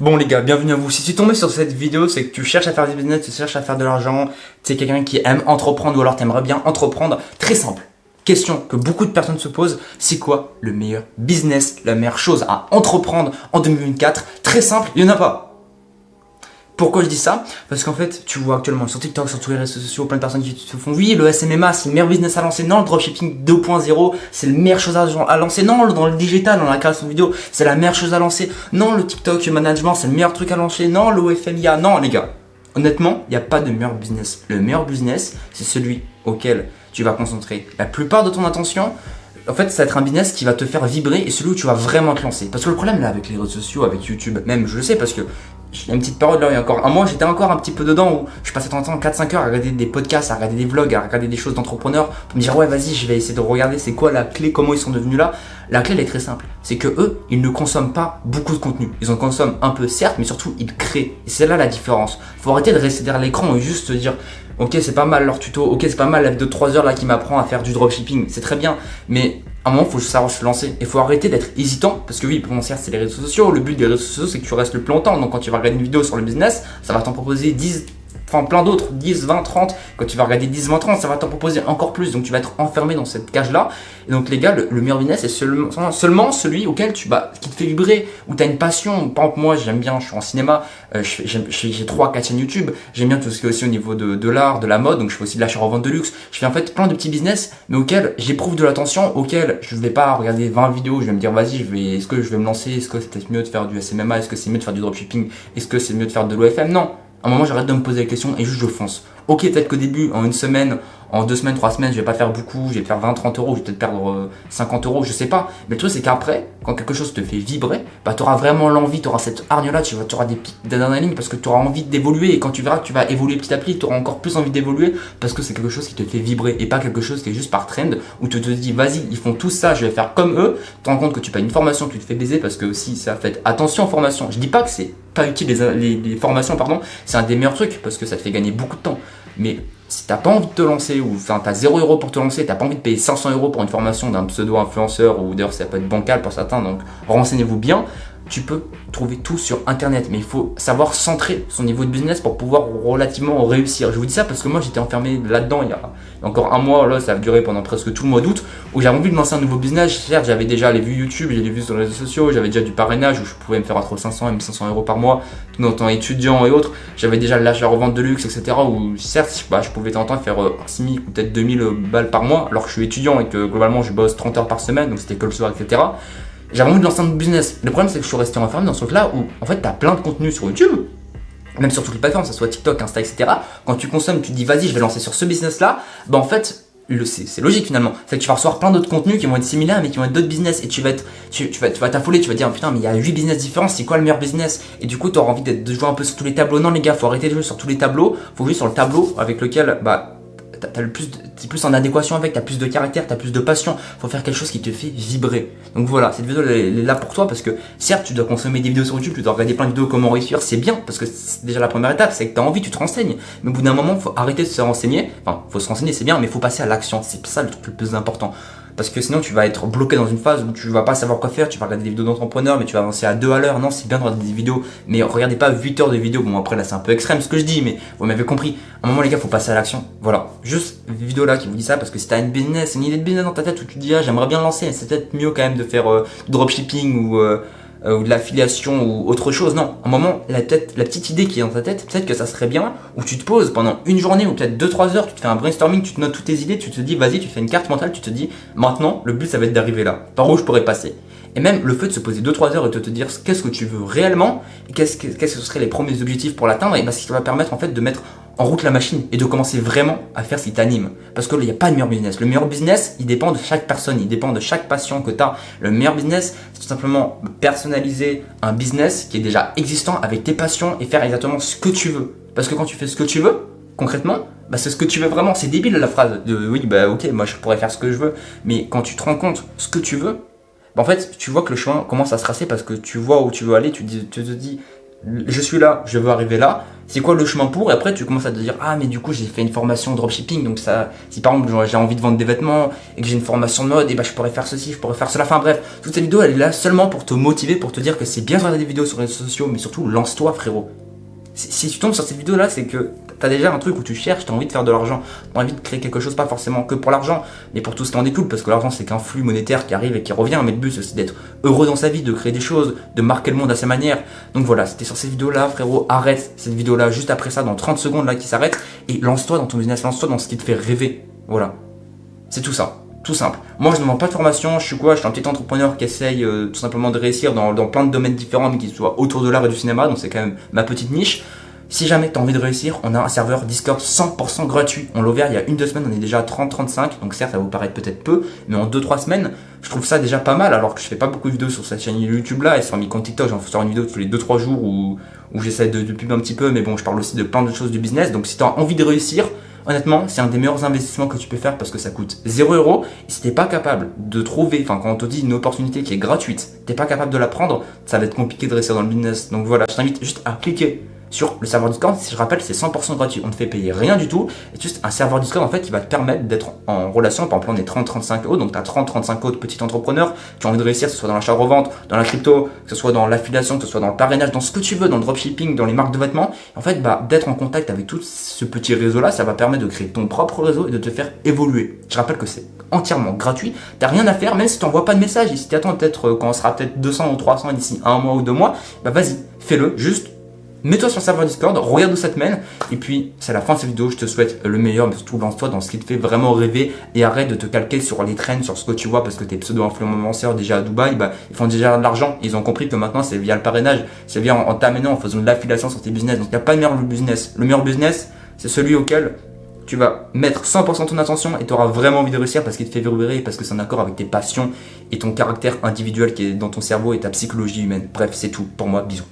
Bon les gars, bienvenue à vous. Si tu es tombé sur cette vidéo, c'est que tu cherches à faire du business, tu cherches à faire de l'argent, tu es quelqu'un qui aime entreprendre ou alors tu aimerais bien entreprendre. Très simple. Question que beaucoup de personnes se posent, c'est quoi le meilleur business, la meilleure chose à entreprendre en 2024? Très simple, il n'y en a pas. Pourquoi je dis ça? Parce qu'en fait, tu vois actuellement sur TikTok, sur tous les réseaux sociaux, plein de personnes qui se font oui, le SMMA, c'est le meilleur business à lancer. Non, le dropshipping 2.0, c'est le meilleure chose à lancer. Non, dans le digital, dans la création de vidéo, c'est la meilleure chose à lancer. Non, le TikTok management, c'est le meilleur truc à lancer. Non, le OFMIA, non, les gars. Honnêtement, il n'y a pas de meilleur business. Le meilleur business, c'est celui auquel tu vas concentrer la plupart de ton attention. En fait, ça va être un business qui va te faire vibrer et celui où tu vas vraiment te lancer. Parce que le problème là avec les réseaux sociaux, avec YouTube, même je le sais parce que il y a une petite période là, il y a encore un mois, j'étais encore un petit peu dedans où je passais ton temps 4-5 heures à regarder des podcasts, à regarder des vlogs, à regarder des choses d'entrepreneurs pour me dire ouais vas-y je vais essayer de regarder c'est quoi la clé, comment ils sont devenus là. La clé elle est très simple, c'est que eux ils ne consomment pas beaucoup de contenu. Ils en consomment un peu certes mais surtout ils créent. Et c'est là la différence. Faut arrêter de rester derrière l'écran et juste se dire ok c'est pas mal leur tuto, ok c'est pas mal la vidéo de 3 heures là qui m'apprend à faire du dropshipping, c'est très bien mais à un moment, il faut savoir se lancer. Il faut arrêter d'être hésitant. Parce que oui, pour mon certes, c'est les réseaux sociaux. Le but des réseaux sociaux, c'est que tu restes le plus longtemps. Donc, quand tu vas regarder une vidéo sur le business, ça va t'en proposer 10, enfin plein d'autres, 10, 20, 30. Quand tu vas regarder 10, 20, 30, ça va t'en proposer encore plus. Donc, tu vas être enfermé dans cette cage-là. Et donc, les gars, le meilleur business, c'est seulement celui auquel qui te fait vibrer, où tu as une passion. Par exemple, moi, j'aime bien, je suis en cinéma, j'ai 3-4 chaînes YouTube. J'aime bien tout ce qui est aussi au niveau de l'art, de la mode. Donc, je fais aussi de l'achat-revente de luxe. Je fais en fait plein de petits business, mais auxquels j'éprouve de l'attention, auxquels je ne vais pas regarder 20 vidéos. Je vais me dire, vas-y, est-ce que je vais me lancer? Est-ce que c'est peut-être mieux de faire du SMMA? Est-ce que c'est mieux de faire du dropshipping? Est-ce que c'est mieux de faire de l'OFM? Non. À un moment, j'arrête de me poser la question et juste je fonce. Ok, peut-être qu'au début, en une semaine, en 2 semaines, 3 semaines, je vais pas faire beaucoup, je vais faire 20, 30 euros, je vais peut-être perdre 50 euros, je sais pas. Mais le truc, c'est qu'après, quand quelque chose te fait vibrer, bah, tu auras vraiment l'envie, tu auras cette hargne-là, tu auras des pics d'adrénaline parce que tu auras envie d'évoluer. Et quand tu verras que tu vas évoluer petit à petit, tu auras encore plus envie d'évoluer parce que c'est quelque chose qui te fait vibrer et pas quelque chose qui est juste par trend où tu te dis, vas-y, ils font tout ça, je vais faire comme eux. Tu te rends compte que tu payes une formation, tu te fais baiser parce que aussi, ça fait attention aux formations. Je dis pas que c'est pas utile les formations, pardon, c'est un des meilleurs trucs parce que ça te fait gagner beaucoup de temps. Mais si t'as pas envie de te lancer, ou enfin t'as 0 € pour te lancer, t'as pas envie de payer 500 € pour une formation d'un pseudo-influenceur, ou d'ailleurs ça peut être bancal pour certains, donc renseignez-vous bien, tu peux trouver tout sur internet, mais il faut savoir centrer son niveau de business pour pouvoir relativement réussir. Je vous dis ça parce que moi j'étais enfermé là-dedans il y a encore un mois, là ça a duré pendant presque tout le mois d'août, où j'avais envie de lancer un nouveau business. Certes j'avais déjà les vues YouTube, j'ai les vues sur les réseaux sociaux, j'avais déjà du parrainage où je pouvais me faire entre 500 et 1500 € par mois, tout en tant étudiant et autres. J'avais déjà l'achat-revente de luxe, etc. où certes je pouvais tenter de faire 6000 ou peut-être 2000 balles par mois, alors que je suis étudiant et que globalement je bosse 30 heures par semaine, donc c'était que le soir, etc. J'avais envie de lancer un business. Le problème, c'est que je suis resté enfermé dans ce truc-là où, en fait, t'as plein de contenu sur YouTube, même sur toutes les plateformes, que ce soit TikTok, Insta, etc. Quand tu consommes, tu te dis, vas-y, je vais lancer sur ce business-là. Bah, en fait, c'est logique finalement. C'est que tu vas recevoir plein d'autres contenus qui vont être similaires, mais qui vont être d'autres business. Et tu vas t'affoler, tu vas dire, putain, mais il y a 8 business différents, c'est quoi le meilleur business? Et du coup, tu auras envie de jouer un peu sur tous les tableaux. Non, les gars, faut arrêter de jouer sur tous les tableaux. Faut jouer sur le tableau avec lequel, t'es plus en adéquation avec, t'as plus de caractère, t'as plus de passion. Faut faire quelque chose qui te fait vibrer. Donc voilà, cette vidéo elle est là pour toi parce que certes tu dois consommer des vidéos sur YouTube, tu dois regarder plein de vidéos comment réussir, c'est bien parce que c'est déjà la première étape, c'est que t'as envie, tu te renseignes. Mais au bout d'un moment, faut arrêter de se renseigner. Enfin, faut se renseigner, c'est bien, mais faut passer à l'action. C'est ça le truc le plus important. Parce que sinon tu vas être bloqué dans une phase où tu vas pas savoir quoi faire, tu vas regarder des vidéos d'entrepreneurs mais tu vas avancer à 2 à l'heure. Non, c'est bien de regarder des vidéos, mais regardez pas 8 heures de vidéos. Bon après là c'est un peu extrême ce que je dis, mais vous m'avez compris. À un moment les gars, faut passer à l'action. Voilà, juste une vidéo là qui vous dit ça parce que si t'as une idée de business dans ta tête où tu te dis ah j'aimerais bien lancer, mais c'est peut-être mieux quand même de faire du dropshipping ou de l'affiliation ou autre chose. Non, à un moment, la petite idée qui est dans ta tête, peut-être que ça serait bien, où tu te poses pendant une journée ou peut-être 2-3 heures, tu te fais un brainstorming, tu te notes toutes tes idées, tu te dis, vas-y, tu fais une carte mentale, tu te dis, maintenant, le but, ça va être d'arriver là. Par où je pourrais passer? Et même le fait de se poser 2-3 heures et de te dire qu'est-ce que tu veux réellement, et qu'est-ce que ce seraient les premiers objectifs pour l'atteindre, et bah, ce qui va permettre en fait de mettre en route la machine et de commencer vraiment à faire ce qui t'anime. Parce qu'il n'y a pas de meilleur business. Le meilleur business, il dépend de chaque personne, il dépend de chaque passion que tu as. Le meilleur business, c'est tout simplement personnaliser un business qui est déjà existant avec tes passions et faire exactement ce que tu veux. Parce que quand tu fais ce que tu veux, concrètement, bah c'est ce que tu veux vraiment. C'est débile la phrase de oui, bah ok, moi je pourrais faire ce que je veux. Mais quand tu te rends compte ce que tu veux, bah en fait, tu vois que le chemin commence à se tracer parce que tu vois où tu veux aller, tu te dis je suis là, je veux arriver là, c'est quoi le chemin pour? Et après tu commences à te dire, ah mais du coup j'ai fait une formation dropshipping, donc ça, si par exemple j'ai envie de vendre des vêtements et que j'ai une formation de mode, et bah je pourrais faire ceci, je pourrais faire cela, enfin bref, toute cette vidéo elle est là seulement pour te motiver, pour te dire que c'est bien de regarder des vidéos sur les réseaux sociaux, mais surtout lance-toi frérot. Si tu tombes sur cette vidéo là, c'est que t'as déjà un truc où tu cherches, t'as envie de faire de l'argent, t'as envie de créer quelque chose, pas forcément que pour l'argent, mais pour tout ce qui en découle, parce que l'argent c'est qu'un flux monétaire qui arrive et qui revient, mais le but c'est d'être heureux dans sa vie, de créer des choses, de marquer le monde à sa manière. Donc voilà, c'était sur cette vidéo là, frérot, arrête cette vidéo là juste après ça, dans 30 secondes là qui s'arrête, et lance-toi dans ton business, lance-toi dans ce qui te fait rêver. Voilà, c'est tout ça. Tout simple. Moi, je ne vends pas de formation. Je suis quoi? Je suis un petit entrepreneur qui essaye tout simplement de réussir dans plein de domaines différents, mais qui soient autour de l'art et du cinéma. Donc, c'est quand même ma petite niche. Si jamais tu as envie de réussir, on a un serveur Discord 100% gratuit. On l'a ouvert il y a 1-2 semaines, on est déjà à 30-35. Donc certes, ça va vous paraître peut-être peu, mais en 2-3 semaines, je trouve ça déjà pas mal. Alors que je fais pas beaucoup de vidéos sur cette chaîne YouTube là, et sur mes comptes TikTok, j'en sors une vidéo tous les 2-3 jours où j'essaie de pub un petit peu, mais bon, je parle aussi de plein de choses du business. Donc si tu as envie de réussir, honnêtement, c'est un des meilleurs investissements que tu peux faire parce que ça coûte 0€. Et si t'es pas capable de trouver, enfin quand on te dit une opportunité qui est gratuite, t'es pas capable de la prendre, ça va être compliqué de réussir dans le business. Donc voilà, je t'invite juste à cliquer sur le serveur Discord. Si je rappelle, c'est 100% gratuit. On ne te fait payer rien du tout. C'est juste un serveur Discord en fait qui va te permettre d'être en relation. Par exemple, on est 30-35 autres. Donc tu as 30-35 autres petits entrepreneurs qui ont envie de réussir, que ce soit dans l'achat-revente, dans la crypto, que ce soit dans l'affiliation, que ce soit dans le parrainage, dans ce que tu veux, dans le dropshipping, dans les marques de vêtements. En fait, d'être en contact avec tout ce petit réseau-là, ça va permettre de créer ton propre réseau et de te faire évoluer. Je rappelle que c'est entièrement gratuit. T'as rien à faire, même si tu n'envoies pas de message. Et si tu attends peut-être quand on sera peut-être 200 ou 300 d'ici 1 mois ou 2 mois, bah vas-y, fais-le. Juste mets-toi sur le serveur Discord, regarde où ça te mène, et puis c'est la fin de cette vidéo, je te souhaite le meilleur, mais surtout lance-toi dans ce qui te fait vraiment rêver, et arrête de te calquer sur les trends, sur ce que tu vois, parce que tes pseudo-influenceurs déjà à Dubaï, bah, ils font déjà de l'argent, ils ont compris que maintenant c'est via le parrainage, c'est via en t'amenant, en faisant de l'affiliation sur tes business, donc il n'y a pas de meilleur business. Le meilleur business, c'est celui auquel tu vas mettre 100% de ton attention et tu auras vraiment envie de réussir parce qu'il te fait vibrer, parce que c'est en accord avec tes passions et ton caractère individuel qui est dans ton cerveau et ta psychologie humaine. Bref, c'est tout pour moi, bisous.